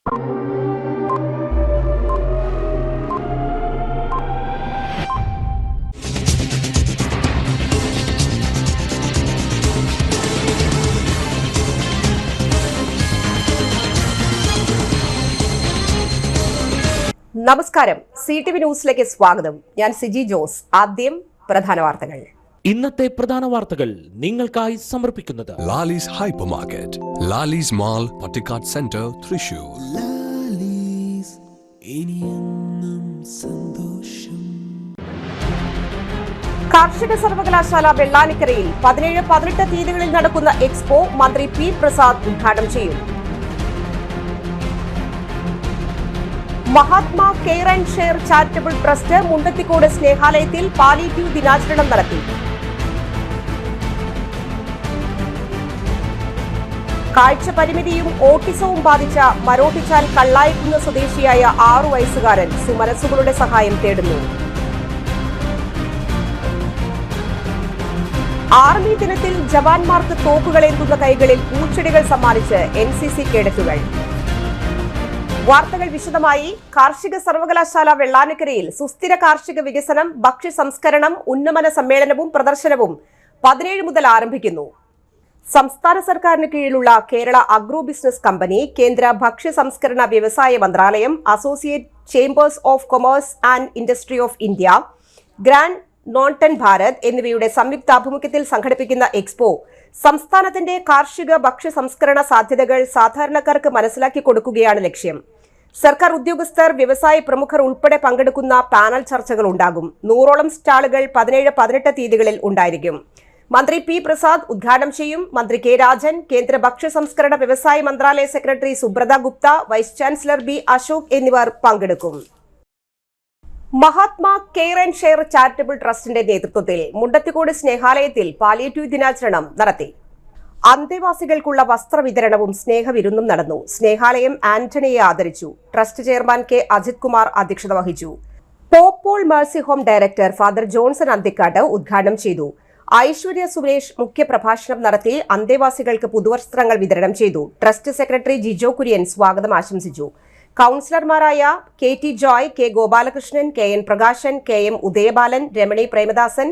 നമസ്കാരം, CTV ന്യൂസിലേക്ക് സ്വാഗതം. ഞാൻ സിജി ജോസ്. ആദ്യം പ്രധാന വാർത്തകൾ. ഇന്നത്തെ പ്രധാന വാർത്തകൾ നിങ്ങൾക്കായി സമർപ്പിക്കുന്നത് Lalees hyper market, Lalees mall, Pattikkad centre, Thrissur. കാർഷിക സർവകലാശാല വെള്ളാനിക്കരയിൽ 17-18 തീയതികളിൽ നടക്കുന്ന എക്സ്പോ മന്ത്രി പി പ്രസാദ് ഉദ്ഘാടനം ചെയ്യും. Mahatma care and share charitable trust Mundathikode സ്നേഹാലയത്തിൽ പാലിയേറ്റീവ് ദിനാചരണം നടത്തി. കാഴ്ച പരിമിതിയും ഓട്ടിസവും ബാധിച്ച മരോട്ടിച്ചാൽ കള്ളായിക്കുന്ന് സ്വദേശിയായ 6 വയസ്സുകാരൻ സുമനസ്സുകളുടെ സഹായം തേടുന്നു. ആർമി ദിനത്തിൽ ജവാന്മാർക്ക് തോക്കുകളേന്തുന്ന കൈകളിൽ പൂച്ചെടികൾ സമ്മാനിച്ച് NCC കേഡറ്റുകൾ. വാർത്തകൾ വിശദമായി. കാർഷിക സർവകലാശാല വെള്ളാനിക്കരയിൽ സുസ്ഥിര കാർഷിക വികസനം, ഭക്ഷ്യ സംസ്കരണം, ഉന്നമന സമ്മേളനവും പ്രദർശനവും 17 മുതൽ ആരംഭിക്കുന്നു. സംസ്ഥാന സർക്കാരിന് കീഴിലുള്ള കേരള അഗ്രോ ബിസിനസ് കമ്പനി, കേന്ദ്ര ഭക്ഷ്യ സംസ്കരണ വ്യവസായ മന്ത്രാലയം, associate chambers of commerce and industry of India, grand Norton Bharat എന്നിവയുടെ സംയുക്താഭിമുഖ്യത്തിൽ സംഘടിപ്പിക്കുന്ന എക്സ്പോ സംസ്ഥാനത്തിന്റെ കാർഷിക ഭക്ഷ്യ സംസ്കരണ സാധ്യതകൾ സാധാരണക്കാർക്ക് മനസ്സിലാക്കി കൊടുക്കുകയാണ് ലക്ഷ്യം. സർക്കാർ ഉദ്യോഗസ്ഥർ, വ്യവസായ പ്രമുഖർ ഉൾപ്പെടെ പങ്കെടുക്കുന്ന പാനൽ ചർച്ചകൾ ഉണ്ടാകും. 100ഓളം സ്റ്റാളുകൾ 17-18 തീയതികളിൽ ഉണ്ടായിരിക്കും. മന്ത്രി പി പ്രസാദ് ഉദ്ഘാടനം ചെയ്യും. മന്ത്രി കെ രാജൻ, കേന്ദ്ര ഭക്ഷ്യ സംസ്കരണ വ്യവസായ മന്ത്രാലയ secretary Subrata Gupta, vice chancellor B Ashok എന്നിവർ പങ്കെടുക്കും. Mahatma care and share charitable ട്രസ്റ്റിന്റെ നേതൃത്വത്തിൽ മുണ്ടത്തിക്കോട് സ്നേഹാലയത്തിൽ പാലിയേറ്റീവ് ദിനാചരണം നടത്തി. അന്തേവാസികൾക്കുള്ള വസ്ത്രവിതരണവും സ്നേഹവിരുന്നും നടന്നു. സ്നേഹാലയം ആന്റണിയെ ആദരിച്ചു. Trust chairman K Ajith Kumar അധ്യക്ഷത വഹിച്ചു. Pope Paul mercy home director father Johnson Anthikad ഉദ്ഘാടനം ചെയ്തു. ഐശ്വര്യ സുരേഷ് മുഖ്യപ്രഭാഷണം നടത്തി അന്തേവാസികൾക്ക് പുതുവസ്ത്രങ്ങൾ വിതരണം ചെയ്തു. ട്രസ്റ്റ് സെക്രട്ടറി ജിജോ കുര്യൻ സ്വാഗതം ആശംസിച്ചു. കൌൺസിലർമാരായ KT Joy, K Gopalakrishnan, KN Prakashan, KM Udayabalan, Ramani Premadasan,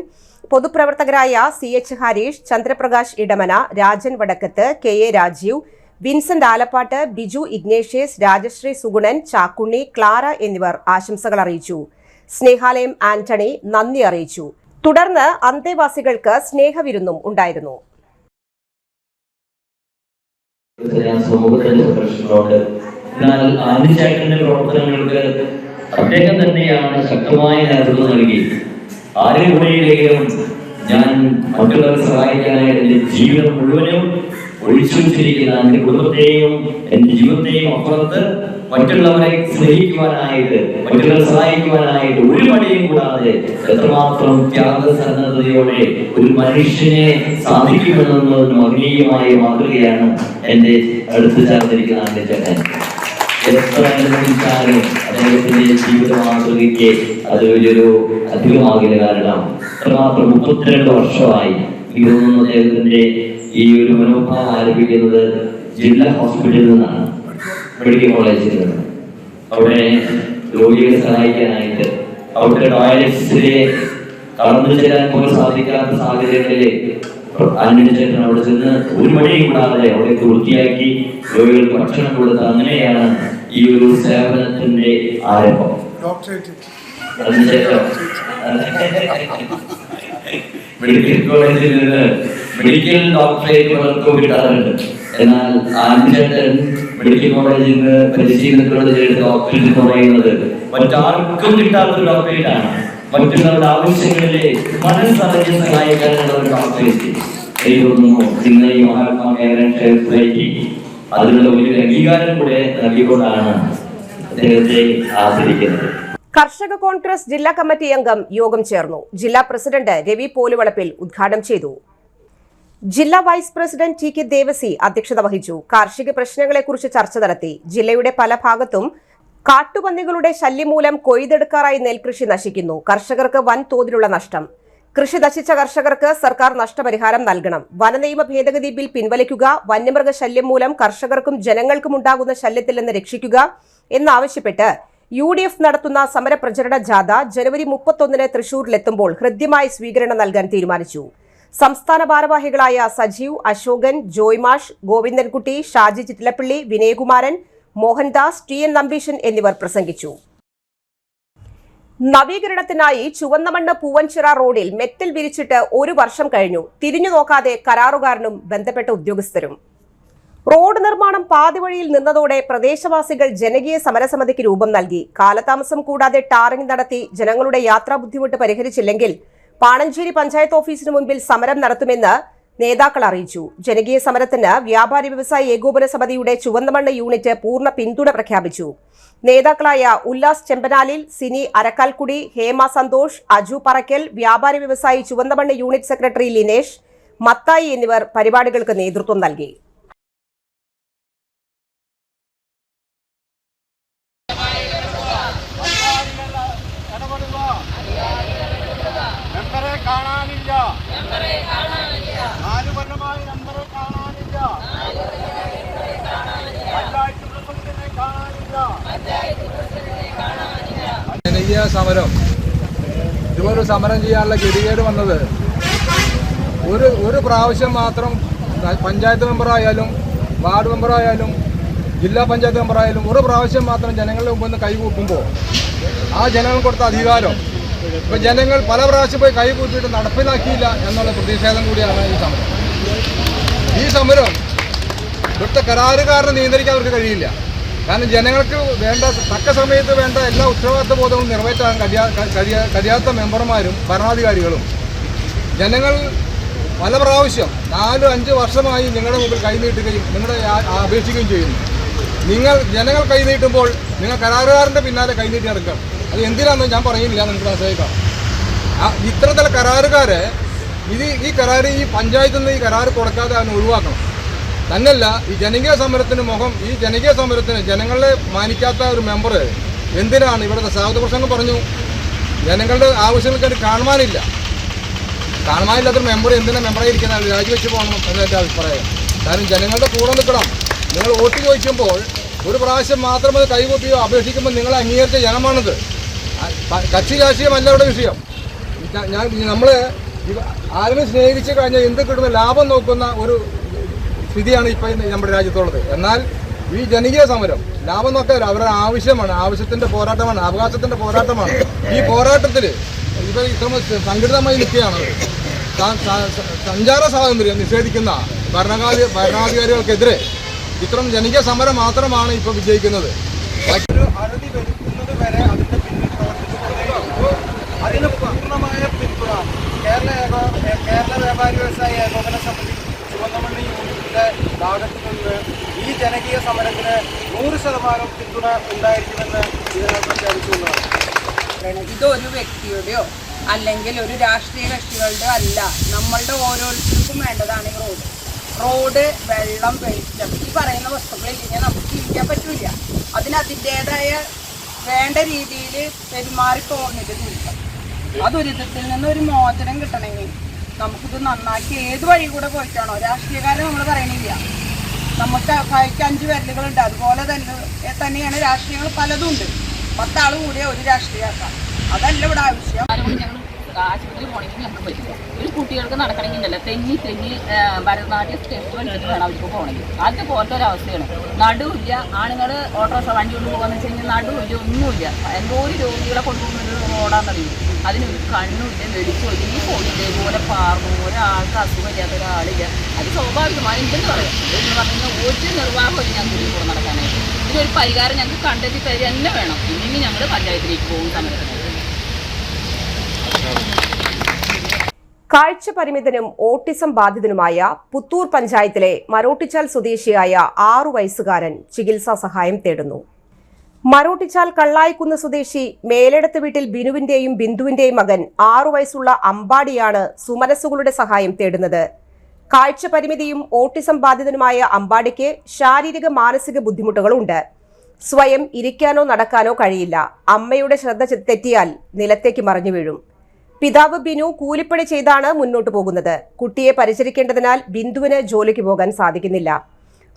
പൊതുപ്രവർത്തകരായ CH Harish, Chandraprakash Edamana, Rajan Vadakkath, KA Rajeev, Vincent Alappatt, Biju Ignatius, Rajasree Sugunan, Chakkunni, Clara എന്നിവർ ആശംസകൾ അറിയിച്ചു. സ്നേഹാലയം ആന്റണി നന്ദി അറിയിച്ചു. തുടർന്ന് അന്തേവാസികൾക്ക് സ്നേഹവിരുന്നും ഉണ്ടായിരുന്നു. എന്നാൽ ആദിചാറ്റന്റെ പ്രവർത്തനങ്ങൾക്ക് അദ്ദേഹം തന്നെയാണ് ശക്തമായ നേതൃത്വം നൽകി. ആരും കൂടെയില്ലെങ്കിലും ഞാൻ മറ്റുള്ളവരെ സഹായിക്കാനായിട്ട് എന്റെ ജീവിതം മുഴുവനും ഒഴിച്ചു വെച്ചിരിക്കുന്ന എന്റെ കുടുംബത്തെയും എന്റെ ജീവിതത്തെയും അപ്പുറത്ത് മറ്റുള്ളവരെ സ്നേഹിക്കുവാനായിട്ട്, മറ്റുള്ളവരെ സഹായിക്കുവാനായിട്ട് ഒരു മടിയും കൂടാതെ എത്രമാത്രം ത്യാഗസന്നദ്ധതയോടെ ഒരു മനുഷ്യനെ സാധിക്കുമെന്നൊരു മഹനീയമായ മാതൃകയാണ് എന്റെ അടുത്ത് ചേർന്നിരിക്കുന്ന ആദിചാറ്റൻ. എത്ര അനുഭവിച്ചാലും അദ്ദേഹത്തിന്റെ ജീവിത മാതൃകയ്ക്ക് അത് വലിയൊരു അധികമാകില്ല. കാരണം അത്രമാത്രം 32 വർഷമായി ഇതൊന്നും അദ്ദേഹത്തിന്റെ ഈ ഒരു മനോഭാവം ആരംഭിക്കുന്നത് ജില്ലാ ഹോസ്പിറ്റലിൽ നിന്നാണ്, മെഡിക്കൽ കോളേജിൽ നിന്ന്. അവിടെ രോഗികളെ സഹായിക്കാനായിട്ട് അവിടുത്തെ ടോയ്ലറ്റ്സിലെ കടന്നു ചെല്ലാൻ പോലും സാധിക്കാത്ത സാഹചര്യങ്ങളിലെ ആന്റണിച്ചേട്ടൻ അവിടെ ചെന്ന് ഒരു മടിയും കൂടാതെ അവിടെ വൃത്തിയാക്കി രോഗികൾക്ക് ഭക്ഷണം കൊടുത്ത് അങ്ങനെയാണ് ഈ ഒരു സേവനത്തിന്റെ ആരംഭം. മെഡിക്കൽ കോളേജിൽ നിന്ന് മെഡിക്കൽ ഡോക്ടറേറ്റ് കിട്ടാറുണ്ട്. എന്നാൽ ആന്റണിച്ചേട്ടൻ മെഡിക്കൽ കോളേജിൽ നിന്ന് പരിശീലനത്തിലുള്ള ഡോക്ടറേറ്റ് എന്ന് പറയുന്നത് മറ്റാർക്കും കിട്ടാത്തൊരു ഡോക്ടറേറ്റ് ആണ്. മറ്റുള്ളവരുടെ ആവശ്യങ്ങളിലെ മനസ്സറിഞ്ഞ് സഹായിക്കാനുള്ള ഒരു ഡോക്ടറേറ്റ് ഇന്ന് ഈ Mahatma care and share society അതിനുള്ള വലിയൊരു അംഗീകാരം കൂടെ നൽകിക്കൊണ്ടാണ് അദ്ദേഹത്തെ ആദരിക്കുന്നത്. കർഷക കോൺഗ്രസ് ജില്ലാ കമ്മിറ്റി അംഗം യോഗം ചേർന്നു. ജില്ലാ പ്രസിഡന്റ് രവി പോലുവളപ്പിൽ ഉദ്ഘാടനം ചെയ്തു. ജില്ലാ വൈസ് പ്രസിഡന്റ് TK ദേവസി അധ്യക്ഷത വഹിച്ചു. കാർഷിക പ്രശ്നങ്ങളെക്കുറിച്ച് ചർച്ച നടത്തി. ജില്ലയുടെ പല ഭാഗത്തും കാട്ടുപന്നികളുടെ ശല്യം മൂലം കൊയ്തെടുക്കാറായി നെൽകൃഷി നശിക്കുന്നു. കർഷകർക്ക് വൻ തോതിലുള്ള നഷ്ടം. കൃഷി നശിച്ച കർഷകർക്ക് സർക്കാർ നഷ്ടപരിഹാരം നൽകണം. വനനിയമ ഭേദഗതി ബിൽ പിൻവലിക്കുക. വന്യമൃഗ ശല്യം മൂലം കർഷകർക്കും ജനങ്ങൾക്കും ഉണ്ടാകുന്ന ശല്യത്തിൽ നിന്ന് രക്ഷിക്കുക എന്നാവശ്യപ്പെട്ട് UDF നടത്തുന്ന സമരപ്രചരണ ജാഥ ജനുവരി 31 തൃശൂരിലെത്തുമ്പോൾ ഹൃദ്യമായ സ്വീകരണം നൽകാൻ തീരുമാനിച്ചു. സംസ്ഥാന ഭാരവാഹികളായ സജീവ്, അശോകൻ, ജോയ്മാഷ്, ഗോവിന്ദൻകുട്ടി, ഷാജി ചിറ്റിലപ്പള്ളി, വിനയകുമാരൻ, മോഹൻദാസ്, TN നമ്പീശൻ എന്നിവർ പ്രസംഗിച്ചു. നവീകരണത്തിനായി ചുവന്നമണ്ണ് പൂവൻചിറ റോഡിൽ മെറ്റൽ വിരിച്ചിട്ട് 1 വർഷം കഴിഞ്ഞു. തിരിഞ്ഞു നോക്കാതെ കരാറുകാരനും ബന്ധപ്പെട്ട ഉദ്യോഗസ്ഥരും. റോഡ് നിർമ്മാണം പാതിവഴിയിൽ നിന്നതോടെ പ്രദേശവാസികൾ ജനകീയ സമരസമിതിക്ക് രൂപം നൽകി. കാലതാമസം കൂടാതെ ടാറിംഗ് നടത്തി ജനങ്ങളുടെ യാത്രാ ബുദ്ധിമുട്ട് പരിഹരിച്ചില്ലെങ്കിൽ പാണഞ്ചേരി പഞ്ചായത്ത് ഓഫീസിന് മുൻപിൽ സമരം നടത്തുമെന്ന് നേതാക്കൾ അറിയിച്ചു. ജനകീയ സമരത്തിന് വ്യാപാരി വ്യവസായി ഏകോപന സമിതിയുടെ ചുവന്നമണ്ണ് യൂണിറ്റ് പൂർണ്ണ പിന്തുണ പ്രഖ്യാപിച്ചു. നേതാക്കളായ ഉല്ലാസ് ചെമ്പനാലിൽ, സിനി അരക്കാൽക്കുടി, ഹേമ സന്തോഷ്, അജു പറക്കൽ, വ്യാപാരി വ്യവസായി ചുവന്നമണ്ണ് യൂണിറ്റ് സെക്രട്ടറി ലിനേഷ്, മത്തായി എന്നിവർ പരിപാടികൾക്ക് നേതൃത്വം നൽകി. ജനകീയ സമരം ഇതുപോലെ സമരം ചെയ്യാനുള്ള ഗതികേട് വന്നത് ഒരു പ്രാവശ്യം മാത്രം പഞ്ചായത്ത് മെമ്പറായാലും വാർഡ് മെമ്പറായാലും ജില്ലാ പഞ്ചായത്ത് മെമ്പറായാലും ഒരു പ്രാവശ്യം മാത്രം ജനങ്ങളുടെ മുമ്പിൽ നിന്ന് കൈകൂപ്പുമ്പോൾ ആ ജനങ്ങൾ കൊടുത്ത അധികാരം ഇപ്പോൾ ജനങ്ങൾ പല പ്രാവശ്യം പോയി കൈകൂപ്പിയിട്ട് നടപ്പിലാക്കിയില്ല എന്നുള്ള പ്രതിഷേധം കൂടിയാണ് ഈ സമരം ഇവിടുത്തെ കരാറുകാരനെ നിയന്ത്രിക്കാൻ അവർക്ക് കഴിയില്ല. കാരണം ജനങ്ങൾക്ക് വേണ്ട തക്ക സമയത്ത് വേണ്ട എല്ലാ ഉത്തരവാദിത്ത ബോധവും നിറവേറ്റാൻ കഴിയാത്ത മെമ്പർമാരും ഭരണാധികാരികളും ജനങ്ങൾ പല പ്രാവശ്യം 4-5 വർഷമായി നിങ്ങളുടെ മുമ്പിൽ കൈനീട്ടുകയും നിങ്ങളുടെ അപേക്ഷിക്കുകയും ചെയ്യുന്നു. ജനങ്ങൾ കൈനീട്ടുമ്പോൾ നിങ്ങൾ കരാറുകാരൻ്റെ പിന്നാലെ കൈനീട്ടി നടക്കണം. അത് എന്തിനാണെന്ന് ഞാൻ പറയുന്നില്ല, നിങ്ങൾക്ക് മനസ്സിലാക്കാം. ഇത്തരത്തിലുള്ള കരാറുകാരെ ഈ കരാർ ഈ പഞ്ചായത്തിൽ നിന്ന് ഈ കരാർ കൊടുക്കാതെ അതിനെ ഒഴിവാക്കണം. തന്നെയല്ല ഈ ജനകീയ സമരത്തിന് ജനങ്ങളെ മാനിക്കാത്ത ഒരു മെമ്പർ എന്തിനാണ് ഇവിടുത്തെ സ്വാഗത പ്രസംഗം പറഞ്ഞു. ജനങ്ങളുടെ ആവശ്യങ്ങൾക്ക് കാണുവാനില്ലാത്തൊരു മെമ്പർ എന്തിനാ മെമ്പറായിരിക്കുന്നത് രാജിവെച്ച് പോകണം എന്നെൻ്റെ അഭിപ്രായം. കാരണം ജനങ്ങളുടെ കൂടെ നിൽക്കണം. നിങ്ങൾ വോട്ട് ചോദിക്കുമ്പോൾ ഒരു പ്രാവശ്യം മാത്രം അത് കൈകൊട്ടിയോ അപേക്ഷിക്കുമ്പോൾ നിങ്ങൾ അംഗീകരിച്ച ജനമാണിത്. കക്ഷി രാഷ്ട്രീയമല്ല ഇവിടെ വിഷയം. നമ്മൾ ആരും സ്നേഹിച്ച് കഴിഞ്ഞാൽ എന്ത് കിട്ടുന്ന ലാഭം നോക്കുന്ന ഒരു സ്ഥിതിയാണ് ഇപ്പം നമ്മുടെ രാജ്യത്തുള്ളത്. എന്നാൽ ഈ ജനകീയ സമരം ലാഭം നോക്കാൻ അവരുടെ ആവശ്യത്തിൻ്റെ പോരാട്ടമാണ്, അവകാശത്തിൻ്റെ പോരാട്ടമാണ്. ഈ പോരാട്ടത്തിൽ ഇപ്പോൾ ഇത്ര സംഘടിതമായി നിൽക്കുകയാണ്. സഞ്ചാര സ്വാതന്ത്ര്യം നിഷേധിക്കുന്ന ഭരണാധികാരികൾക്കെതിരെ ഇത്തരം ജനകീയ സമരം മാത്രമാണ് ഇപ്പോൾ വിജയിക്കുന്നത്. അറുതി വരുത്തുന്നത് വരെ അതിൻ്റെ പിന്നിൽ പ്രവർത്തിച്ചുകൊണ്ടേയിരിക്കും. അതിന് പൂർണ്ണമായ പിന്തുണ കേരള വ്യാപാരി വ്യവസായി ഏകോപന സമിതി ചുവന്നമണ്ണ് യൂണിറ്റിൻ്റെ ഭാഗത്തു നിന്ന് ഈ ജനകീയ സമരത്തിന് 100% പിന്തുണ ഉണ്ടായിരിക്കുമെന്ന് ഇതിനെ പ്രഖ്യാപിക്കുന്നതാണ്. ഇതൊരു വ്യക്തിയുടെയോ അല്ലെങ്കിൽ ഒരു രാഷ്ട്രീയ കക്ഷികളുടെയോ അല്ല, നമ്മളുടെ ഓരോരുത്തർക്കും വേണ്ടതാണ് ഈ റോഡ്, വെള്ളം, വെളിച്ചം. ഈ പറയുന്ന വസ്തുക്കളില്ലെങ്കിൽ നമുക്ക് ജീവിക്കാൻ പറ്റില്ല. അതിൻ്റേതായ വേണ്ട രീതിയിൽ പെരുമാറിപ്പോകുന്നത് ദുരിതം. ആ ദുരിതത്തിൽ നിന്ന് ഒരു മോചനം കിട്ടണമെങ്കിൽ നമുക്കിത് നന്നാക്കി ഏത് വഴി കൂടെ പോയിട്ടാണോ, രാഷ്ട്രീയക്കാരെ നമ്മൾ പറയണില്ല. നമുക്ക് കൈക്ക് 5 വിരലുകളുണ്ട്, അതുപോലെ തന്നെയാണ് രാഷ്ട്രീയങ്ങൾ പലതും ഉണ്ട്. 10 ആൾ കൂടിയ ഒരു രാഷ്ട്രീയക്കാർ, അതല്ല ഇവിടെ ആവശ്യം. ആശുപത്രി പോകണമെങ്കിൽ ഞങ്ങൾക്ക് പറ്റില്ല. ഒരു കുട്ടികൾക്ക് നടക്കണമെങ്കിലല്ല തെങ്ങി ഭരതനാട്യം സ്റ്റെപ്പ് എടുത്തിട്ട് വേണം അവർക്ക് പോകണമെങ്കിൽ. അതുപോലത്തെ ഒരവസ്ഥയാണ്. നടുവില്ല. ആണുങ്ങൾ ഓട്ടോറിക്ഷ വണ്ടി കൊണ്ട് പോകാന്ന് വെച്ച് കഴിഞ്ഞാൽ നടുവില്ല, ഒന്നുമില്ല. എന്തോരം രോഗികളെ കൊണ്ടുപോകുന്നത് റോഡാന്നറിയും. അതിനൊരു കണ്ണുമില്ല, വെളിച്ചമില്ല. ഈ പോയി ഇതേപോലെ പാർന്നു ഒരാൾക്ക് അസുഖമില്ലാത്ത ഒരാളില്ല. അത് സ്വാഭാവികമായി എന്തെന്ന് പറയാം. എന്ന് പറഞ്ഞു കഴിഞ്ഞാൽ ഒരു നിർവാഹമില്ല ഞങ്ങൾക്ക് കൂടെ നടക്കാനായിട്ട്. ഇതിനൊരു പരിഹാരം ഞങ്ങൾക്ക് കണ്ടെത്തി തരിക തന്നെ വേണം. ഇല്ലെങ്കിൽ ഞങ്ങൾ പഞ്ചായത്തിലേക്ക് പോകും സമരത്തിന്. കാഴ്ച പരിമിതനും ഓട്ടിസം ബാധിതനുമായ പുത്തൂർ പഞ്ചായത്തിലെ മരോട്ടിച്ചാൽ സ്വദേശിയായ 6 വയസ്സുകാരൻ ചികിത്സാ സഹായം തേടുന്നു. മരോട്ടിച്ചാൽ കള്ളായിക്കുന്ന് സ്വദേശി മേലെടത്ത് വീട്ടിൽ ബിനുവിന്റെയും ബിന്ദുവിന്റെയും മകൻ 6 വയസ്സുള്ള അമ്പാടിയാണ് സുമനസ്സുകളുടെ സഹായം തേടുന്നത്. കാഴ്ച പരിമിതിയും ഓട്ടിസം ബാധിതനുമായ അമ്പാടിക്ക് ശാരീരിക മാനസിക ബുദ്ധിമുട്ടുകളുണ്ട്. സ്വയം ഇരിക്കാനോ നടക്കാനോ കഴിയില്ല. അമ്മയുടെ ശ്രദ്ധ തെറ്റിയാൽ നിലത്തേക്ക് മറിഞ്ഞു വീഴും. പിതാവ് ബിനു കൂലിപ്പണി ചെയ്താണ് മുന്നോട്ടു പോകുന്നത്. കുട്ടിയെ പരിചരിക്കേണ്ടതിനാൽ ബിന്ദുവിന് ജോലിക്ക് പോകാൻ സാധിക്കുന്നില്ല.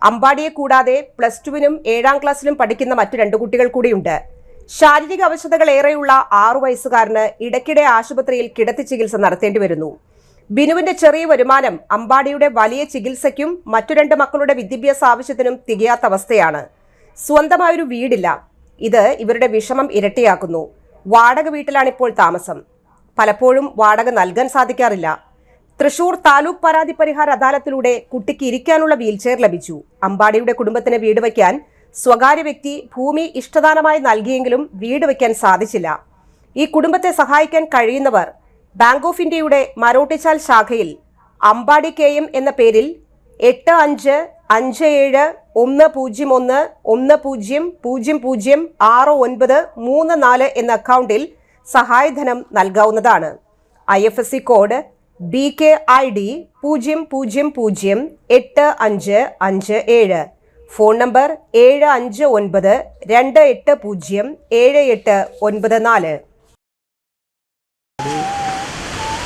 അമ്പാടിയെ കൂടാതെ +2-നും 7ാം ക്ലാസ്സിലും പഠിക്കുന്ന മറ്റു 2 കുട്ടികൾ കൂടിയുണ്ട്. ശാരീരിക അവശതകൾ ഏറെയുള്ള 6 വയസ്സുകാരന് ഇടയ്ക്കിടെ ആശുപത്രിയിൽ കിടത്തി ചികിത്സ നടത്തേണ്ടി വരുന്നു. ബിനുവിന്റെ ചെറിയ വരുമാനം അമ്പാടിയുടെ വലിയ ചികിത്സയ്ക്കും മറ്റു 2 മക്കളുടെ വിദ്യാഭ്യാസ ആവശ്യത്തിനും തികയാത്ത അവസ്ഥയാണ്. സ്വന്തമായൊരു വീടില്ല. ഇത് ഇവരുടെ വിഷമം ഇരട്ടിയാക്കുന്നു. വാടക വീട്ടിലാണിപ്പോൾ താമസം. പലപ്പോഴും വാടക നൽകാൻ സാധിക്കാറില്ല. തൃശൂർ താലൂക്ക് പരാതി പരിഹാര അദാലത്തിലൂടെ കുട്ടിക്ക് ഇരിക്കാനുള്ള വീൽചെയർ ലഭിച്ചു. അമ്പാടിയുടെ കുടുംബത്തിന് വീട് വയ്ക്കാൻ സ്വകാര്യ വ്യക്തി ഭൂമി ഇഷ്ടദാനമായി നൽകിയെങ്കിലും വീട് വയ്ക്കാൻ സാധിച്ചില്ല. ഈ കുടുംബത്തെ സഹായിക്കാൻ കഴിയുന്നവർ ബാങ്ക് ഓഫ് ഇന്ത്യയുടെ മരോട്ടിച്ചാൽ ശാഖയിൽ അമ്പാടി KM എന്ന പേരിൽ 85571010006934 എന്ന അക്കൗണ്ടിൽ സഹായധനം നൽകാവുന്നതാണ്. IFSC code BKID 0008557. Phone number 7592807894.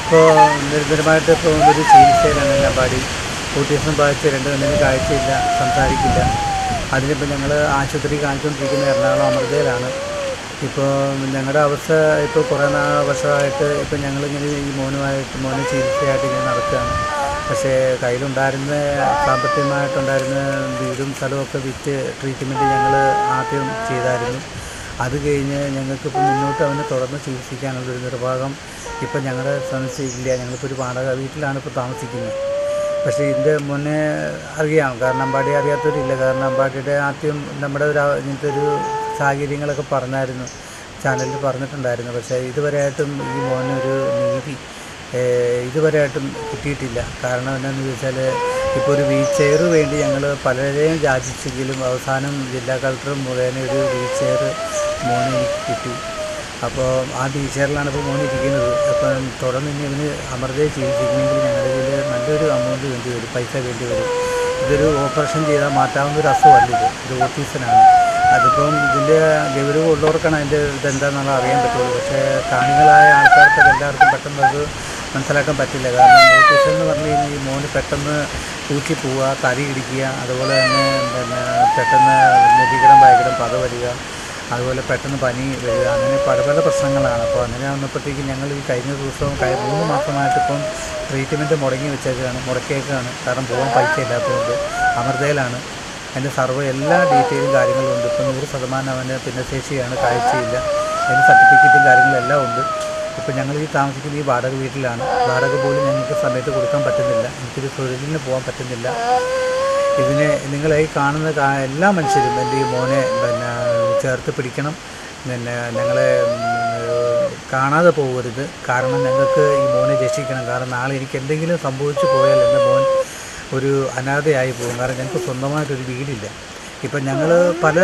ഇപ്പോൾ നിരന്തരമായിട്ട് ഇപ്പോൾ ഒരു ചികിത്സയിലാണ് അമ്പാടി. ഓട്ടിസം ബാധിച്ച് 2 കണ്ണിന് കാഴ്ചയില്ല, സംസാരിക്കില്ല. അതിനിപ്പോൾ ഞങ്ങൾ ആശുപത്രി കാണിച്ചുകൊണ്ടിരിക്കുന്ന എറണാകുളം അമൃതയിലാണ്. ഇപ്പോൾ ഞങ്ങളുടെ അവസ്ഥ ഇപ്പോൾ കുറേ വർഷമായിട്ട് ഇപ്പോൾ ഞങ്ങളിങ്ങനെ ഈ മോനെ ചികിത്സയായിട്ട് ഇങ്ങനെ നടക്കുകയാണ്. പക്ഷേ കയ്യിലുണ്ടായിരുന്ന സാമ്പത്തികമായിട്ടുണ്ടായിരുന്ന വീടും സ്ഥലമൊക്കെ വിറ്റ് ട്രീറ്റ്മെൻറ്റ് ഞങ്ങൾ ആദ്യം ചെയ്തായിരുന്നു. അത് കഴിഞ്ഞ് ഞങ്ങൾക്കിപ്പോൾ മുന്നോട്ട് അവനെ തുടർന്ന് ചികിത്സിക്കാനുള്ളൊരു നിർവാഹം ഇപ്പം ഞങ്ങളുടെ സംബന്ധിച്ചില്ല. ഞങ്ങളിപ്പോൾ ഒരു വാടക വീട്ടിലാണ് ഇപ്പോൾ താമസിക്കുന്നത്. പക്ഷേ ഇതിൻ്റെ മുന്നേ അറിയാം, കാരണം അമ്പാടിയെ അറിയാത്തവരില്ല. കാരണം അമ്പാടിയുടെ ആദ്യം നമ്മുടെ ഇങ്ങനത്തെ ഒരു സാഹചര്യങ്ങളൊക്കെ പറഞ്ഞായിരുന്നു, ചാനലിൽ പറഞ്ഞിട്ടുണ്ടായിരുന്നു. പക്ഷേ ഇതുവരെയായിട്ടും ഈ മോനൊരു നീതി ഇതുവരെയായിട്ടും കിട്ടിയിട്ടില്ല. കാരണം എന്താണെന്ന് ചോദിച്ചാൽ ഇപ്പോൾ ഒരു വീൽചെയർ വേണ്ടി ഞങ്ങൾ പലരെയും യാചിച്ചെങ്കിലും അവസാനം ജില്ലാ കളക്ടർ മുഖേന ഒരു വീൽചെയർ മോനെ എനിക്ക് കിട്ടി. അപ്പോൾ ആ വീൽചെയറിലാണ് ഇപ്പോൾ മോൻ ഇരിക്കുന്നത്. അപ്പം തുടർന്ന് ഇനി ഇതിന് അമൃതയെ ചികിത്സിക്കണമെങ്കിൽ ഞങ്ങളുടെ കയ്യിൽ നല്ലൊരു എമൗണ്ട് വേണ്ടി വരും, പൈസ വേണ്ടി വരും. ഇതൊരു ഓപ്പറേഷൻ ചെയ്താൽ മാറ്റാവുന്ന ഒരു അസുഖമല്ല, ഇത് ഓട്ടീസനാണ്. അതിപ്പം ഇതിൻ്റെ ഗൗരവം ഉള്ളവർക്കാണ് അതിൻ്റെ ഇതെന്താണെന്നുള്ളത് അറിയാൻ പറ്റുള്ളൂ. പക്ഷേ കാണികളായ ആൾക്കാർക്ക് എല്ലാവർക്കും പെട്ടെന്ന് അത് മനസ്സിലാക്കാൻ പറ്റില്ല. കാരണം ഓട്ടീസം എന്ന് പറഞ്ഞു കഴിഞ്ഞാൽ ഈ മോന് പെട്ടെന്ന് തൂക്കി പോവുക, തരി ഇടിക്കുക, അതുപോലെ തന്നെ പെട്ടെന്ന് മുഖികടം ഭയങ്കരം പത വരിക, അതുപോലെ പെട്ടെന്ന് പനി വരിക, അങ്ങനെ പല പല പ്രശ്നങ്ങളാണ്. അപ്പോൾ അങ്ങനെ വന്നപ്പോഴത്തേക്കും ഞങ്ങൾ ഈ കഴിഞ്ഞ ദിവസവും 3 മാസമായിട്ടിപ്പം ട്രീറ്റ്മെൻറ്റ് മുടക്കിയേക്കാണ്. കാരണം പോകാൻ പൈസ ഇല്ലാത്തതുകൊണ്ട് അമൃതയിലാണ്. അതിൻ്റെ എല്ലാ ഡീറ്റെയിലും കാര്യങ്ങളും ഉണ്ട്. ഇപ്പം 100% അവൻ്റെ ഭിന്നശേഷിയാണ്, കാഴ്ചയില്ല. അതിൻ്റെ സർട്ടിഫിക്കറ്റും കാര്യങ്ങളെല്ലാം ഉണ്ട്. ഇപ്പോൾ ഞങ്ങൾ ഈ താമസിക്കുന്ന ഈ വാടക വീട്ടിലാണ്. വാടക പോലും ഞങ്ങൾക്ക് സമയത്ത് കൊടുക്കാൻ പറ്റുന്നില്ല. എനിക്കൊരു തൊഴിലിന് പോകാൻ പറ്റുന്നില്ല. ഇതിനെ നിങ്ങളെ ഈ കാണുന്ന എല്ലാ മനുഷ്യരും എൻ്റെ ഈ മോനെ ചേർത്ത് പിടിക്കണം. ഞങ്ങളെ കാണാതെ പോകരുത്. കാരണം ഞങ്ങൾക്ക് ഈ മോനെ രക്ഷിക്കണം. കാരണം നാളെ എനിക്ക് എന്തെങ്കിലും സംഭവിച്ചു പോയാൽ എൻ്റെ മോൻ ഒരു അനാഥയായി പോകും. കാരണം ഞങ്ങൾക്ക് സ്വന്തമായിട്ടൊരു വീടില്ല. ഇപ്പം ഞങ്ങൾ പല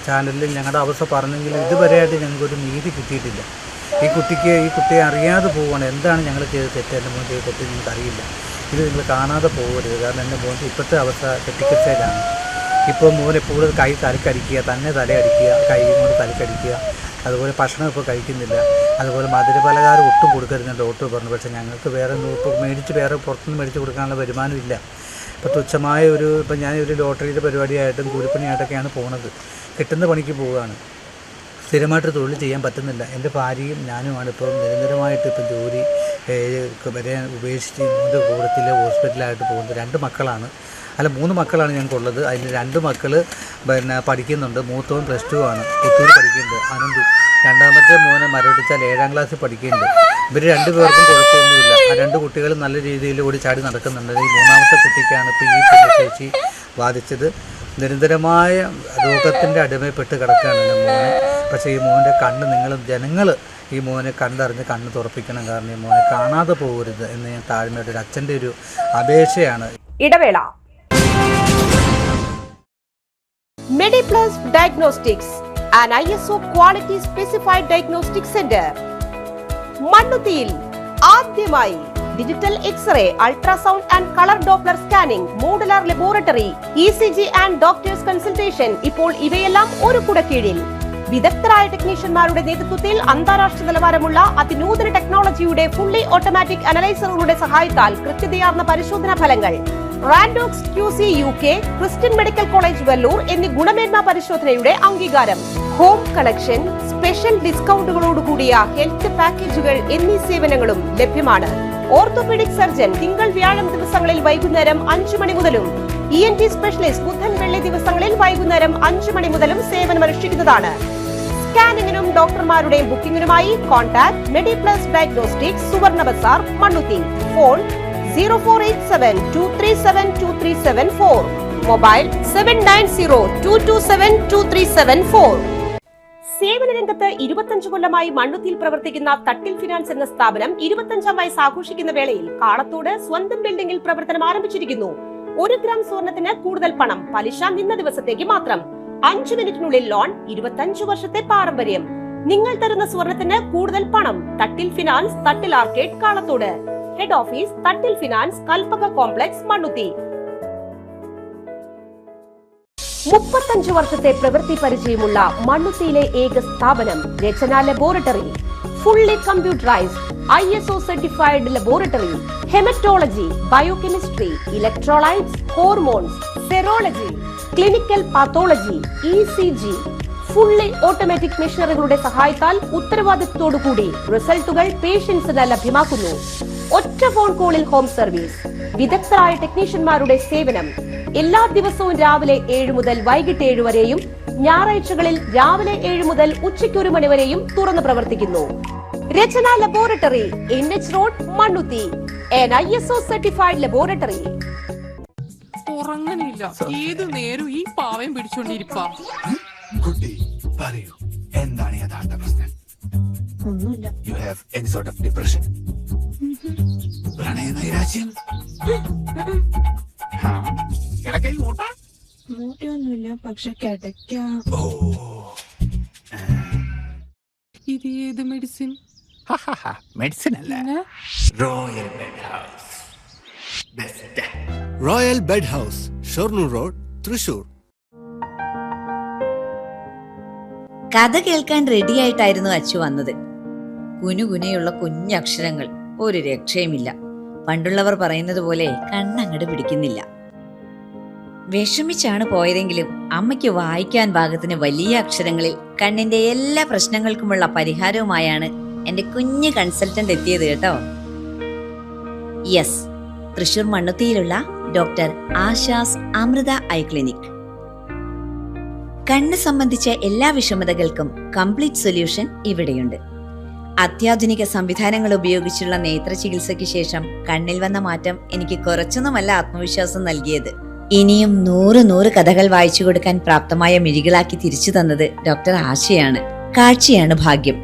ചാനലിൽ ഞങ്ങളുടെ അവസ്ഥ പറഞ്ഞെങ്കിലും ഇതുവരെയായിട്ട് ഞങ്ങൾക്കൊരു നീതി കിട്ടിയിട്ടില്ല. ഈ കുട്ടിയെ അറിയാതെ പോവുകയാണ്. എന്താണ് ഞങ്ങൾ ചെയ്ത് തെറ്റ്, എൻ്റെ മോൻ ചെയ്ത് തെറ്റ് ഞങ്ങൾക്കറിയില്ല. ഇത് നിങ്ങൾ കാണാതെ പോകരുത്. കാരണം എൻ്റെ മോൻ്റെ ഇപ്പോഴത്തെ അവസ്ഥ കെട്ടിക്കച്ചയിലാണ്. ഇപ്പോൾ മോൻ എപ്പോഴും കൈ തലക്കടിക്കുക, തന്നെ തലയടിക്കുക, കൈ കൊണ്ട് തലക്കടിക്കുക. അതുപോലെ ഭക്ഷണം ഇപ്പോൾ കഴിക്കുന്നില്ല. അതുപോലെ മധുരപലഹാരം ഒട്ടും കൊടുക്കരുത് ഡോക്ടർ പറഞ്ഞു. പക്ഷേ ഞങ്ങൾക്ക് വേറെ പുറത്തുനിന്ന് മേടിച്ച് കൊടുക്കാനുള്ള വരുമാനമില്ല. ഇപ്പോൾ തുച്ഛമായ ഇപ്പം ഞാനൊരു ലോട്ടറിയുടെ പരിപാടിയായിട്ടും കൂലിപ്പണിയായിട്ടൊക്കെയാണ് പോകുന്നത്. കിട്ടുന്ന പണിക്ക് പോവുകയാണ്. സ്ഥിരമായിട്ട് തൊഴിൽ ചെയ്യാൻ പറ്റുന്നില്ല. എൻ്റെ ഭാര്യയും ഞാനുമാണ് ഇപ്പോൾ നിരന്തരമായിട്ട് ഇപ്പം ജോലി വരെ ഉപേക്ഷിച്ച് ഇതിൻ്റെ കൂടത്തിൽ ഹോസ്പിറ്റലായിട്ട് പോകുന്നത്. 2 മക്കളാണ്, അല്ല 3 മക്കളാണ് ഞങ്ങൾക്കുള്ളത്. അതിൽ 2 മക്കൾ പഠിക്കുന്നുണ്ട്. മൂത്തവൻ +2 ആണ്, പുത്തൂർ പഠിക്കുന്നുണ്ട്, അനന്തു. രണ്ടാമത്തെ മോനെ മരോട്ടിച്ചാൽ 7ാം ക്ലാസ്സിൽ പഠിക്കുന്നുണ്ട്. ഇവർ 2 പേർക്കും കുഴപ്പമൊന്നുമില്ല. ആ 2 കുട്ടികളും നല്ല രീതിയിൽ ഓടി ചാടി നടക്കുന്നുണ്ട്. ഈ 3ാമത്തെ കുട്ടിക്കാണ് ഇപ്പോൾ ഈ ഭിന്നശേഷി ബാധിച്ചത്. നിരന്തരമായ രോഗത്തിൻ്റെ അടിമപ്പെട്ട് കിടക്കുകയാണ് എൻ്റെ മോനെ. പക്ഷേ ഈ മോൻ്റെ ജനങ്ങൾ ഈ മോനെ കണ്ടറിഞ്ഞ് കണ്ണ് തുറപ്പിക്കണം. കാരണം ഈ മോനെ കാണാതെ പോകരുത് എന്ന് ഞാൻ താഴ്മയുടെ ഒരു അച്ഛൻ്റെ ഒരു അപേക്ഷയാണ്. ഇടവേള. Mediplas Diagnostics, an ISO quality specified diagnostic center. മണ്ണുത്തിയിൽ ആദ്യമായി digital X ray, ultrasound and colour Doppler scanning, modular laboratory, ECG and doctors consultation. ഇപ്പോൾ ഇവയെല്ലാം ഒരു കുടക്കീഴിൽ. വിദഗ്ധരായ ടെക്നീഷ്യന്മാരുടെ നേതൃത്വത്തിൽ അന്താരാഷ്ട്ര നിലവാരമുള്ള അതിനൂതന ടെക്നോളജിയുടെ ഫുള്ളി ഓട്ടോമാറ്റിക് അനലൈസറുകളുടെ സഹായത്താൽ കൃത്യതയാർന്ന പരിശോധനാ ഫലങ്ങൾ. റാൻഡോക്സ് QC UK, Christian medical college Vellore എന്നീ ഗുണമേന്മ പരിശോധനയുടെ അംഗീകാരം. ഹോം കണക്ഷൻ, സ്പെഷ്യൽ ഡിസ്കൗണ്ടുകളോടുകൂടിയ ഹെൽത്ത് പാക്കേജുകൾ എന്നീ സേവനങ്ങളും ലഭ്യമാണ്. ഓർത്തോപീഡിക് സർജൻ തിങ്കൾ വ്യാഴം ദിവസങ്ങളിൽ വൈകുന്നേരം 5 മണി മുതലും ENT സ്പെഷ്യലിസ്റ്റ് ബുധൻ വെള്ളി ദിവസങ്ങളിൽ വൈകുന്നേരം 5 മണി മുതലും സേവനമനുഷ്ഠിക്കുന്നതാണ്. സ്കാനിങ്ങിനും ഡോക്ടർമാരുടെയും ബുക്കിംഗിനുമായി കോൺടാക്ട് മെഡിപ്ലസ് ഡയഗ്നോസ്റ്റിക്സ്, സുവർണ ബസാർ, മണ്ണുത്തി. Phone 0487237237 mobile 7902272374. സേവന രംഗത്ത് 25 കൊല്ലമായി മണ്ണുത്തിയിൽ പ്രവർത്തിക്കുന്ന തട്ടിൽ ഫിനാൻസ് എന്ന സ്ഥാപനം 25ാം വയസ്സ് ആഘോഷിക്കുന്ന വേളയിൽ കാളത്തോട് സ്വന്തം ബിൽഡിംഗിൽ പ്രവർത്തനം ആരംഭിച്ചിരിക്കുന്നു. 1 ഗ്രാം സ്വർണത്തിന് കൂടുതൽ പണം, പലിശ നിന്ന ദിവസത്തേക്ക് മാത്രം, 5 മിനിറ്റിനുള്ളിൽ ലോൺ, 25 വർഷത്തെ പാരമ്പര്യം. നിങ്ങൾ തരുന്ന സ്വർണത്തിന് കൂടുതൽ പണം. Thattil finance, Thattil arcade, Kalathode. Head office Thattil finance, Kalpaka complex, Mannuthy. 35 വർഷത്തെ പ്രവൃത്തി പരിചയമുള്ള മണ്ണുത്തിയിലെ ഏക സ്ഥാപനം Rachana laboratory. Fully computerised, ISO certified laboratory. Haematology, biochemistry, electrolytes, hormones, serology, clinical pathology, ECG. Fully automatic മെഷീനറികളുടെ സഹായത്താൽ ഉത്തരവാദിത്വത്തോടുകൂടി റിസൾട്ടുകൾ പേഷ്യൻസിന് ലഭ്യമാക്കുന്നു. ഒറ്റ ഫോൺ കോളിൽ ഹോം സർവീസ്. വിദഗ്ധരായ ടെക്നീഷ്യന്മാരുടെ സേവനം. എല്ലാ ദിവസവും രാവിലെ 7 മുതൽ വൈകിട്ട് 7 വരെയും ഞായറാഴ്ചകളിൽ രാവിലെ 7 മുതൽ ഉച്ചയ്ക്ക് 1 മണി വരെയും തുറന്നു പ്രവർത്തിക്കുന്നു. Rachana laboratory, NH road, Mannuthy. ISO certified laboratory. ഉറങ്ങണില്ല, ഏതു നേരം ഈ പാവം പിടിച്ചോണ്ടിരിപ്പാ. കുട്ടി പറയൂ, എന്താണ് യഥാർത്ഥ പ്രശ്നം? ഒന്നുമില്ല. You have any sort of depression? പ്രണയ നൈരാശ്യം? മൂട്ടയൊന്നുമില്ല, പക്ഷെ കിടക്കാം. ഇത് ഏത് മെഡിസിൻ? മെഡിസിൻ അല്ല, royal bed house. Royal bed house, Shoranur road, Thrissur. കഥ കേൾക്കാൻ റെഡിയായിട്ടായിരുന്നു അച്ചു വന്നത്. കുനുകുനയുള്ള കുഞ്ഞക്ഷരങ്ങൾ, ഒരു രക്ഷയുമില്ല. പണ്ടുള്ളവർ പറയുന്നത് പോലെ കണ്ണങ്ങട് പിടിക്കുന്നില്ല. വിഷമിച്ചാണ് പോയതെങ്കിലും അമ്മയ്ക്ക് വായിക്കാൻ പാകത്തിന് വലിയ അക്ഷരങ്ങളിൽ കണ്ണിന്റെ എല്ലാ പ്രശ്നങ്ങൾക്കുമുള്ള പരിഹാരവുമായാണ് എന്റെ കുഞ്ഞ് കൺസൾട്ടന്റ് എത്തിയത് കേട്ടോ. യെസ്, തൃശൂർ മണ്ണുത്തിയിലുള്ള doctor Asha's Amrita eye clinic. കണ്ണ് സംബന്ധിച്ച എല്ലാ വിഷമതകൾക്കും കംപ്ലീറ്റ് സൊല്യൂഷൻ ഇവിടെയുണ്ട്. അത്യാധുനിക സംവിധാനങ്ങൾ ഉപയോഗിച്ചുള്ള നേത്ര ചികിത്സയ്ക്ക് ശേഷം കണ്ണിൽ വന്ന മാറ്റം എനിക്ക് കുറച്ചൊന്നുമല്ല ആത്മവിശ്വാസം നൽകിയത്. ഇനിയും 100 കഥകൾ വായിച്ചു കൊടുക്കാൻ പ്രാപ്തമായ മിഴികളാക്കി തിരിച്ചു തന്നത് ഡോക്ടർ ആശയാണ്. കാഴ്ചയാണ് ഭാഗ്യം.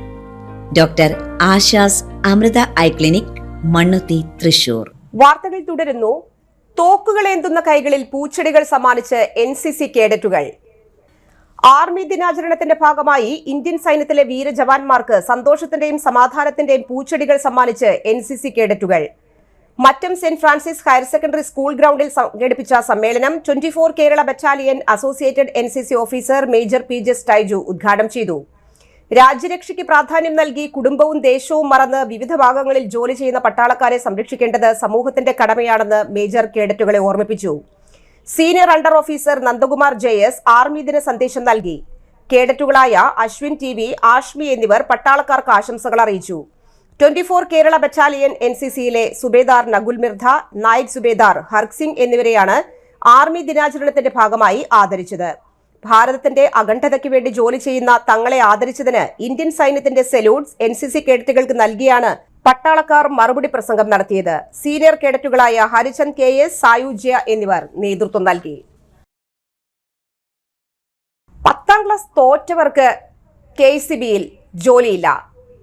Doctor Asha's Amrita eye clinic, Mannuthy, Thrissur. വാർത്തകൾ തുടരുന്നു. തോക്കുകളേന്തുന്ന കൈകളിൽ പൂച്ചെടികൾ സമ്മാനിച്ച് NCC കേഡറ്റുകൾ. ആർമി ദിനാചരണത്തിന്റെ ഭാഗമായി ഇന്ത്യൻ സൈന്യത്തിലെ വീരജവാന്മാർക്ക് സന്തോഷത്തിന്റെയും സമാധാനത്തിന്റെയും പൂച്ചെടികൾ സമ്മാനിച്ച് NCC കേഡറ്റുകൾ. മറ്റം Saint Francis higher secondary school ഗ്രൗണ്ടിൽ സംഘടിപ്പിച്ച സമ്മേളനം 24 Kerala battalion associated NCC officer major PJ Taiju ഉദ്ഘാടനം ചെയ്തു. രാജ്യരക്ഷയ്ക്ക് പ്രാധാന്യം നൽകി കുടുംബവും ദേശവും മറന്ന് വിവിധ ഭാഗങ്ങളിൽ ജോലി ചെയ്യുന്ന പട്ടാളക്കാരെ സംരക്ഷിക്കേണ്ടത് സമൂഹത്തിന്റെ കടമയാണെന്ന് മേജർ കേഡറ്റുകളെ ഓർമ്മിപ്പിച്ചു. Senior under officer Nandakumar JS army ദിന സന്ദേശം നൽകി. കേഡറ്റുകളായ അശ്വിൻ TV, ആഷ്മി എന്നിവർ പട്ടാളക്കാർക്ക് ആശംസകൾ അറിയിച്ചു. 24 കേരള ബറ്റാലിയൻ NCCയിലെ സുബേദാർ നകുൽ മിർധ, നായിക് സുബേദാർ ഹർക് സിംഗ് എന്നിവരെയാണ് ആർമി ദിനാചരണത്തിന്റെ ഭാഗമായി ആദരിച്ചത്. ഭാരതത്തിന്റെ അഖണ്ഡതയ്ക്ക് വേണ്ടി ജോലി ചെയ്യുന്ന തങ്ങളെ ആദരിച്ചതിന് ഇന്ത്യൻ സൈന്യത്തിന്റെ സല്യൂട്ട്സ് NCC കേഡറ്റുകൾക്ക് നൽകിയാണ് പട്ടാളക്കാർ മറുപടി പ്രസംഗം നടത്തിയത്. സീനിയർ കേഡറ്റുകളായ ഹരിചന്ദ് KS, സായുജ്യ എന്നിവർ നേതൃത്വം നൽകി. 10ാം ക്ലാസ് തോറ്റവർക്ക് KCBയിൽ ജോലിയില്ല.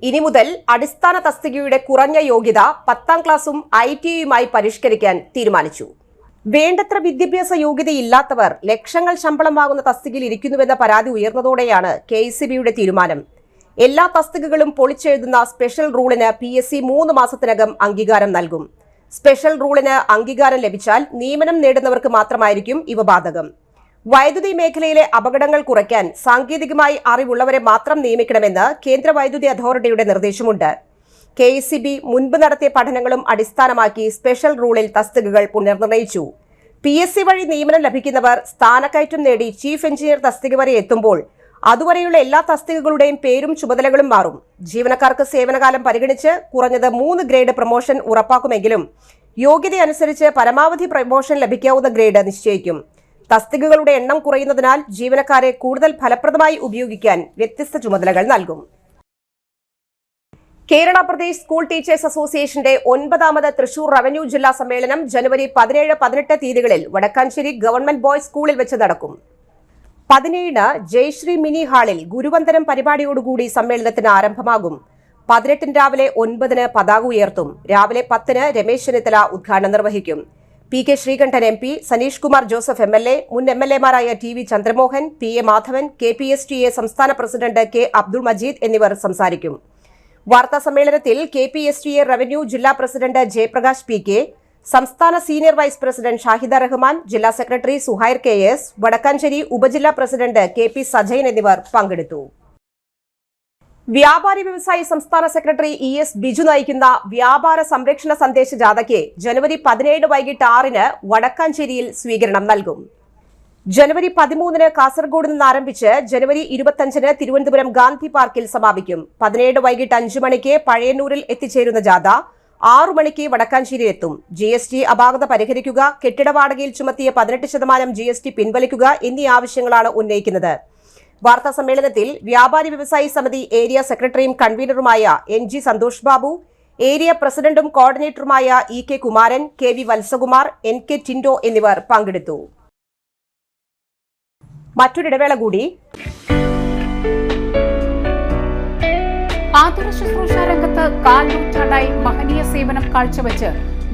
ഇനി മുതൽ അടിസ്ഥാന തസ്തികയുടെ കുറഞ്ഞ യോഗ്യത 10ാം ക്ലാസും ITയുമായി പരിഷ്കരിക്കാൻ തീരുമാനിച്ചു. വേണ്ടത്ര വിദ്യാഭ്യാസ യോഗ്യതയില്ലാത്തവർ ലക്ഷങ്ങൾ ശമ്പളം വാങ്ങുന്ന തസ്തികയിൽ ഇരിക്കുന്നുവെന്ന പരാതി ഉയർന്നതോടെയാണ് KCBയുടെ തീരുമാനം. എല്ലാ തസ്തികകളും പൊളിച്ചെഴുതുന്ന സ്പെഷ്യൽ റൂളിന് PSC 3 മാസത്തിനകം അംഗീകാരം നൽകും. സ്പെഷ്യൽ റൂളിന് അംഗീകാരം ലഭിച്ചാൽ നിയമനം നേടുന്നവർക്ക് മാത്രമായിരിക്കും ഇവ ബാധകം. വൈദ്യുതി മേഖലയിലെ അപകടങ്ങൾ കുറയ്ക്കാൻ സാങ്കേതികമായി അറിവുള്ളവരെ മാത്രം നിയമിക്കണമെന്ന് കേന്ദ്ര വൈദ്യുതി അതോറിറ്റിയുടെ നിർദ്ദേശമുണ്ട്. KECB മുൻപ് നടത്തിയ പഠനങ്ങളും അടിസ്ഥാനമാക്കി സ്പെഷ്യൽ റൂളിൽ തസ്തികകൾ പുനർനിർണയിച്ചു. PSC വഴി നിയമനം ലഭിക്കുന്നവർ സ്ഥാനക്കയറ്റം നേടി ചീഫ് എഞ്ചിനീയർ തസ്തിക വരെ എത്തുമ്പോൾ അതുവരെയുള്ള എല്ലാ തസ്തികകളുടെയും പേരും ചുമതലകളും മാറും. ജീവനക്കാർക്ക് സേവനകാലം പരിഗണിച്ച് കുറഞ്ഞത് 3 ഗ്രേഡ് പ്രൊമോഷൻ ഉറപ്പാക്കുമെങ്കിലും യോഗ്യതയനുസരിച്ച് പരമാവധി പ്രൊമോഷൻ ലഭിക്കാവുന്ന ഗ്രേഡ് നിശ്ചയിക്കും. തസ്തികകളുടെ എണ്ണം കുറയുന്നതിനാൽ ജീവനക്കാരെ കൂടുതൽ ഫലപ്രദമായി ഉപയോഗിക്കാൻ വ്യത്യസ്ത ചുമതലകൾ നൽകും. കേരള പ്രദേശ് സ്കൂൾ ടീച്ചേഴ്സ് അസോസിയേഷന്റെ 9ാമത് തൃശൂർ റവന്യൂ ജില്ലാ സമ്മേളനം ജനുവരി 17-18 തീയതികളിൽ വടക്കാഞ്ചേരി ഗവൺമെന്റ് ബോയ്സ് സ്കൂളിൽ വെച്ച് നടക്കും. 17 ജയശ്രീ മിനി ഹാളിൽ ഗുരുവന്ദനം പരിപാടിയോടുകൂടി സമ്മേളനത്തിന് ആരംഭമാകും. 18 രാവിലെ 9 പതാക ഉയർത്തും. രാവിലെ 10 രമേശ് ചെന്നിത്തല ഉദ്ഘാടനം നിർവഹിക്കും. PK Sreekandan MP, Saneesh Kumar Joseph MLA, മുൻ MLA-മാരായ TV Chandramohan, PA Madhavan, KPSTA സംസ്ഥാന പ്രസിഡന്റ് K അബ്ദുൾ മജീദ് എന്നിവർ സംസാരിക്കും. വാർത്താ സമ്മേളനത്തിൽ KPSTA റവന്യൂ ജില്ലാ പ്രസിഡന്റ് ജയപ്രകാശ് PK, സംസ്ഥാന senior vice president Shahida Rahman, ജില്ലാ സെക്രട്ടറി സുഹൈർ KS, വടക്കാഞ്ചേരി ഉപജില്ലാ പ്രസിഡന്റ് KP സജയൻ എന്നിവർ പങ്കെടുത്തു. വ്യാപാരി വ്യവസായി സംസ്ഥാന സെക്രട്ടറി ES ബിജു നയിക്കുന്ന വ്യാപാര സംരക്ഷണ സന്ദേശ ജാഥയ്ക്ക് ജനുവരി 17 വൈകിട്ട് 6 വടക്കാഞ്ചേരിയിൽ സ്വീകരണം നൽകും. ജനുവരി 13 കാസർഗോഡ് നിന്ന് ആരംഭിച്ച് ജനുവരി 25 തിരുവനന്തപുരം ഗാന്ധി പാർക്കിൽ സമാപിക്കും. 17 വൈകിട്ട് 5 മണിക്ക് പഴയന്നൂരിൽ എത്തിച്ചേരുന്ന ജാഥ 6 മണിക്ക് വടക്കാഞ്ചേരിയിൽ എത്തും. GST അപാകത പരിഹരിക്കുക, കെട്ടിട വാടകയിൽ ചുമത്തിയ 18% GST പിൻവലിക്കുക എന്നീ ആവശ്യങ്ങളാണ് ഉന്നയിക്കുന്നത്. വാർത്താ സമ്മേളനത്തിൽ വ്യാപാരി വ്യവസായി സമിതി ഏരിയ സെക്രട്ടറിയും കൺവീനറുമായ NG സന്തോഷ് ബാബു, ഏരിയ പ്രസിഡന്റും കോർഡിനേറ്ററുമായ EK Kumaran, KV Valsakumar, NK ടിൻഡോ എന്നിവർ പങ്കെടുത്തു. മറ്റൊരിടവേള കൂടി. ആതുര ശുശ്രൂഷ രംഗത്ത് 4 നൂറ്റാണ്ടായി മഹനീയ സേവനം കാഴ്ചവെച്ച്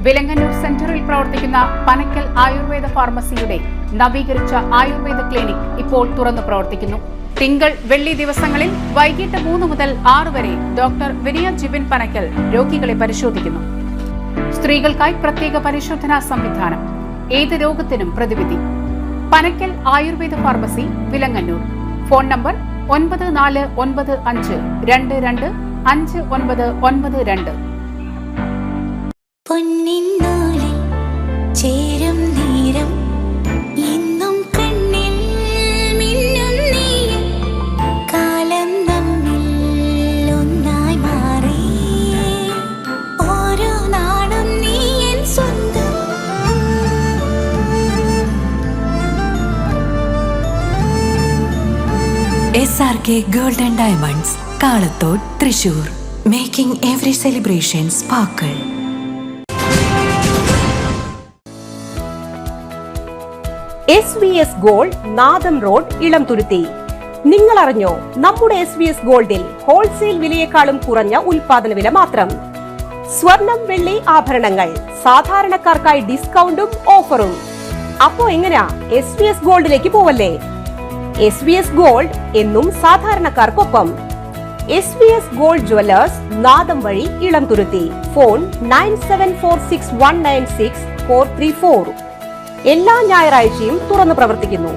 വിലങ്ങന്നൂർ സെന്ററിൽ പ്രവർത്തിക്കുന്ന പനക്കൽ ആയുർവേദ ഫാർമസിയുടെ നവീകരിച്ച ആയുർവേദ ക്ലിനിക് ഇപ്പോൾ തുറന്നു പ്രവർത്തിക്കുന്നു. തിങ്കൾ വെള്ളി ദിവസങ്ങളിൽ വൈകിട്ട് 3 മുതൽ 6 വരെ ഡോക്ടർ വിനയ ജിബിൻ പനക്കൽ രോഗികളെ പരിശോധിക്കുന്നു. സ്ത്രീകൾക്കായി പ്രത്യേക പരിശോധനാ സംവിധാനം, ഏത് രോഗത്തിനും പ്രതിവിധി. Panakkal Ayurveda pharmacy, Vilangannur. Phone number 9495225992. ചേരും നേരം ഇന്നും കണ്ണിൽ മിന്നും നീയും കാലം നമ്മിൽ ഒന്നായി മാറി ഓരോ നാടും നീ എൻ സ്വന്തം. SRK Gold and Diamonds, Kalathode, Thrissur. Making every celebration sparkle. SVS gold, നാദം റോഡ്, ഇളംതുരുത്തി. നിങ്ങൾ അറിഞ്ഞോ, നമ്മുടെ SVS ഗോൾഡിൽ ഹോൾസെയിൽ വിലയേക്കാളും കുറഞ്ഞ ഉൽപാദന വില മാത്രം. സ്വർണം, വെള്ളി ആഭരണങ്ങൾ സാധാരണക്കാർക്കായി ഡിസ്കൗണ്ടും ഓഫറും. അപ്പോ എങ്ങനെയാ SVS ഗോൾഡിലേക്ക് പോവല്ലേ? SVS ഗോൾഡ് എന്നും സാധാരണക്കാർക്കൊപ്പം. SVS ഗോൾഡ് ജ്വല്ലേഴ്സ്, നാദം വഴി, ഇളംതുരുത്തി. ഫോൺ 9746196434. എല്ലാ ഞായറാഴ്ചയും തുറന്നു പ്രവർത്തിക്കുന്നു.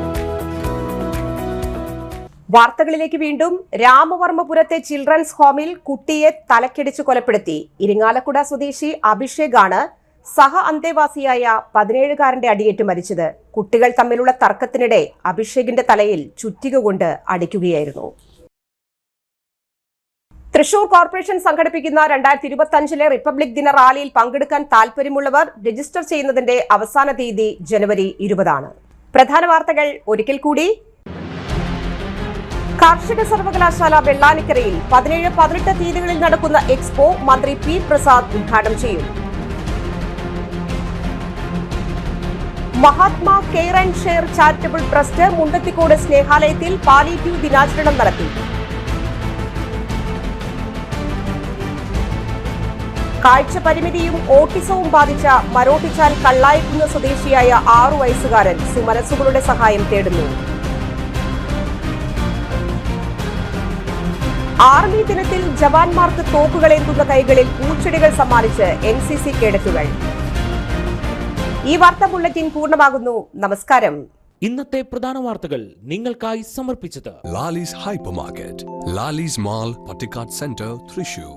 വാർത്തകളിലേക്ക് വീണ്ടും. രാമവർമ്മപുരത്തെ ചിൽഡ്രൻസ് ഹോമിൽ കുട്ടിയെ തലക്കടിച്ച് കൊലപ്പെടുത്തി. ഇരിങ്ങാലക്കുട സ്വദേശി അഭിഷേകാണ് സഹ അന്തേവാസിയായ 17-കാരന്റെ അടിയേറ്റ് മരിച്ചത്. കുട്ടികൾ തമ്മിലുള്ള തർക്കത്തിനിടെ അഭിഷേകിന്റെ തലയിൽ ചുറ്റിക കൊണ്ട് അടിക്കുകയായിരുന്നു. തൃശൂർ കോർപ്പറേഷൻ സംഘടിപ്പിക്കുന്ന 2025 റിപ്പബ്ലിക് ദിന റാലിയിൽ പങ്കെടുക്കാൻ താൽപര്യമുള്ളവർ രജിസ്റ്റർ ചെയ്യുന്നതിന്റെ അവസാന തീയതി ജനുവരി 20 പ്രധാന വാർത്തകൾ ഒരിക്കൽ കൂടി. കാർഷിക സർവകലാശാല വെള്ളാനിക്കരയിൽ 17-18 തീയതികളിൽ നടക്കുന്ന എക്സ്പോ മന്ത്രി P പ്രസാദ് ഉദ്ഘാടനം ചെയ്യും. Mahatma care and share charitable trust Mundathikode സ്നേഹാലയത്തിൽ പാലിയേറ്റീവ് ദിനാചരണം നടത്തി. കാഴ്ച പരിമിതിയും ഓട്ടിസവും ബാധിച്ച മരോട്ടിച്ചാൽ കള്ളായിക്കുന്ന് സ്വദേശിയായ 6 വയസ്സുകാരൻ സുമനസ്സുകളുടെ സഹായം തേടുന്നു. ആർമി ദിനത്തിൽ ജവാന്മാർക്ക് തോക്കുകളേന്തുന്ന കൈകളിൽ പൂച്ചെടികൾ സമ്മാനിച്ച് NCC കേഡറ്റുകൾ. ഈ വാർത്താ ബുള്ളറ്റിൻ പൂർണ്ണമാകുന്നു. നമസ്കാരം. ഇന്നത്തെ പ്രധാന വാർത്തകൾ നിങ്ങൾക്കായി സമർപ്പിച്ചത് Lali's Hypermarket, Lali's Mall, Patikat Center, Thrissur.